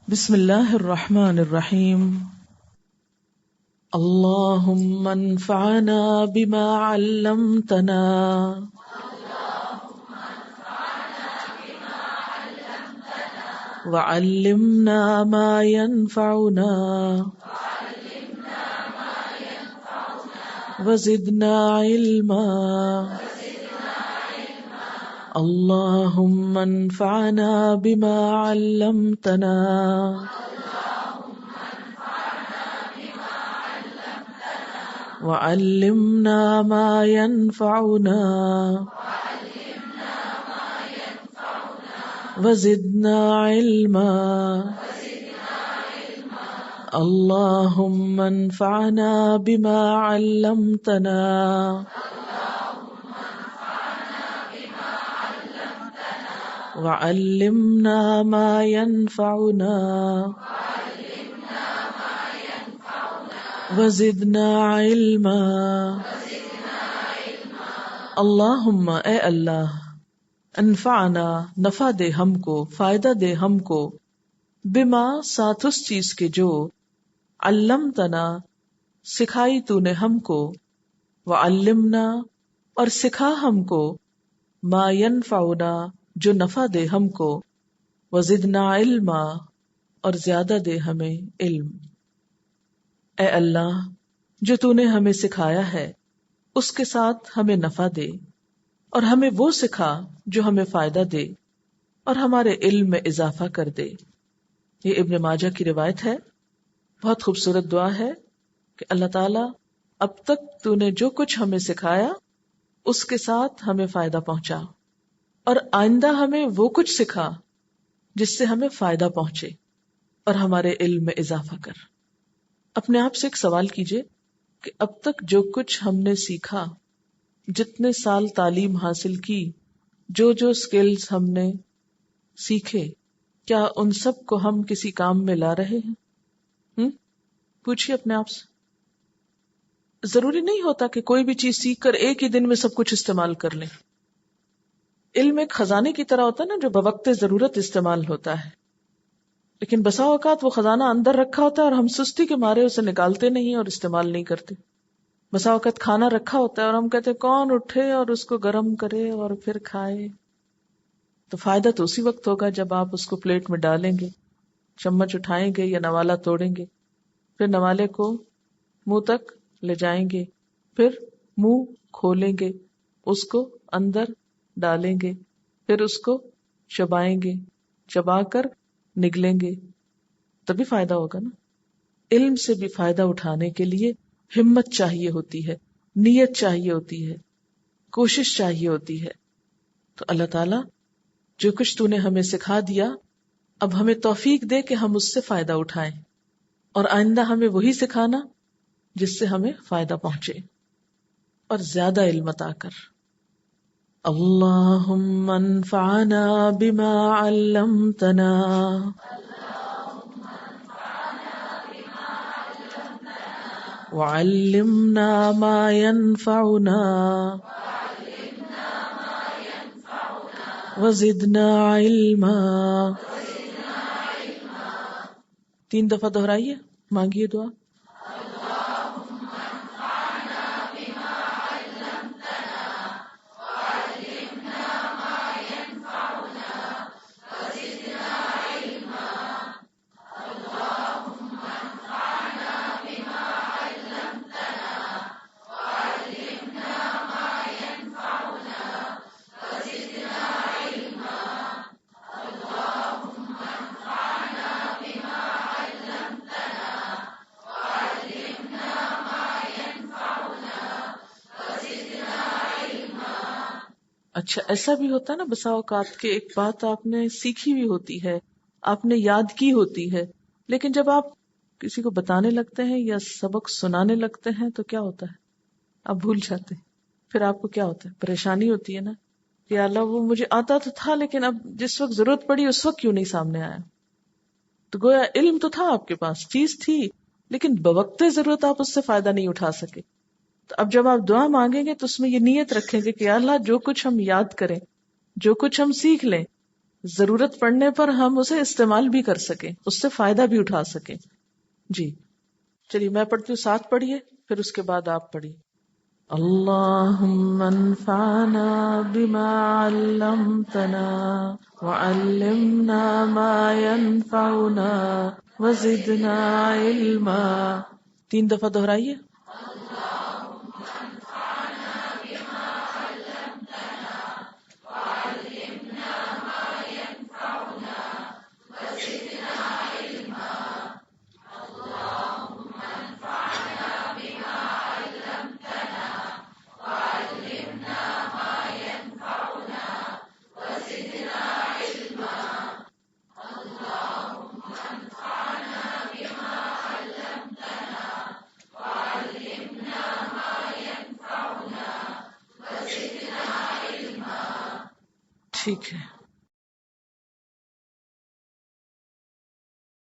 بسم اللہ الرحمن الرحیم اللہم انفعنا بما علمتنا وعلمنا ما ينفعنا وزدنا علما اللہم انفعنا بما علمتنا وعلمنا ما ينفعنا وزدنا علما اللہم انفعنا بما علمتنا وعلمنا ما ينفعنا وزدنا علما اللہم اے اللہ انفعنا نفع دے ہم کو، فائدہ دے ہم کو، بما ساتھ اس چیز کے جو علمتنا سکھائی تو نے ہم کو، وعلمنا اور سکھا ہم کو، ما ينفعنا جو نفع دے ہم کو، وزدنا علما اور زیادہ دے ہمیں علم۔ اے اللہ جو تو نے ہمیں سکھایا ہے اس کے ساتھ ہمیں نفع دے، اور ہمیں وہ سکھا جو ہمیں فائدہ دے اور ہمارے علم میں اضافہ کر دے۔ یہ ابن ماجہ کی روایت ہے۔ بہت خوبصورت دعا ہے کہ اللہ تعالیٰ اب تک تو نے جو کچھ ہمیں سکھایا اس کے ساتھ ہمیں فائدہ پہنچا، اور آئندہ ہمیں وہ کچھ سکھا جس سے ہمیں فائدہ پہنچے اور ہمارے علم میں اضافہ کر۔ اپنے آپ سے ایک سوال کیجئے کہ اب تک جو کچھ ہم نے سیکھا، جتنے سال تعلیم حاصل کی، جو سکلز ہم نے سیکھے، کیا ان سب کو ہم کسی کام میں لا رہے ہیں؟ پوچھئے اپنے آپ سے۔ ضروری نہیں ہوتا کہ کوئی بھی چیز سیکھ کر ایک ہی دن میں سب کچھ استعمال کر لیں۔ علم ایک خزانے کی طرح ہوتا ہے نا، جو بوقت ضرورت استعمال ہوتا ہے، لیکن بسا اوقات وہ خزانہ اندر رکھا ہوتا ہے اور ہم سستی کے مارے اسے نکالتے نہیں اور استعمال نہیں کرتے۔ بسا اوقات کھانا رکھا ہوتا ہے اور ہم کہتے ہیں کون اٹھے اور اس کو گرم کرے اور پھر کھائے۔ تو فائدہ تو اسی وقت ہوگا جب آپ اس کو پلیٹ میں ڈالیں گے، چمچ اٹھائیں گے یا نوالا توڑیں گے، پھر نوالے کو منہ تک لے جائیں گے، پھر منہ کھولیں گے، اس کو اندر ڈالیں گے، پھر اس کو چبائیں گے، چبا کر نگلیں گے، تبھی فائدہ ہوگا نا۔ علم سے بھی فائدہ اٹھانے کے لیے ہمت چاہیے ہوتی ہے، نیت چاہیے ہوتی ہے، کوشش چاہیے ہوتی ہے۔ تو اللہ تعالیٰ جو کچھ تو نے ہمیں سکھا دیا، اب ہمیں توفیق دے کہ ہم اس سے فائدہ اٹھائیں، اور آئندہ ہمیں وہی سکھانا جس سے ہمیں فائدہ پہنچے اور زیادہ علم عطا کر۔ اللہم انفعنا بما علمتنا وعلمنا ما ينفعنا وزدنا علما۔ 3 دفعہ دہرائیے، مانگیے دعا۔ اچھا، ایسا بھی ہوتا ہے نا بسا اوقات کہ ایک بات آپ نے سیکھی ہوئی ہوتی ہے، آپ نے یاد کی ہوتی ہے، لیکن جب آپ کسی کو بتانے لگتے ہیں یا سبق سنانے لگتے ہیں تو کیا ہوتا ہے؟ آپ بھول جاتے ہیں۔ پھر آپ کو کیا ہوتا ہے؟ پریشانی ہوتی ہے نا کہ اللہ وہ مجھے آتا تو تھا، لیکن اب جس وقت ضرورت پڑی اس وقت کیوں نہیں سامنے آیا؟ تو گویا علم تو تھا آپ کے پاس، چیز تھی، لیکن بوقت ضرورت آپ اس سے فائدہ نہیں اٹھا سکے۔ تو اب جب آپ دعا مانگیں گے تو اس میں یہ نیت رکھیں گے کہ اللہ جو کچھ ہم یاد کریں، جو کچھ ہم سیکھ لیں، ضرورت پڑنے پر ہم اسے استعمال بھی کر سکیں، اس سے فائدہ بھی اٹھا سکیں. جی چلیے میں پڑھتی ہوں، ساتھ پڑھیے پھر اس کے بعد آپ پڑھیے. اللہم انفعنا بما علمتنا وعلمنا ما ينفعنا وزدنا علما. 3 دفعہ دہرائیے. ٹھیک ہے.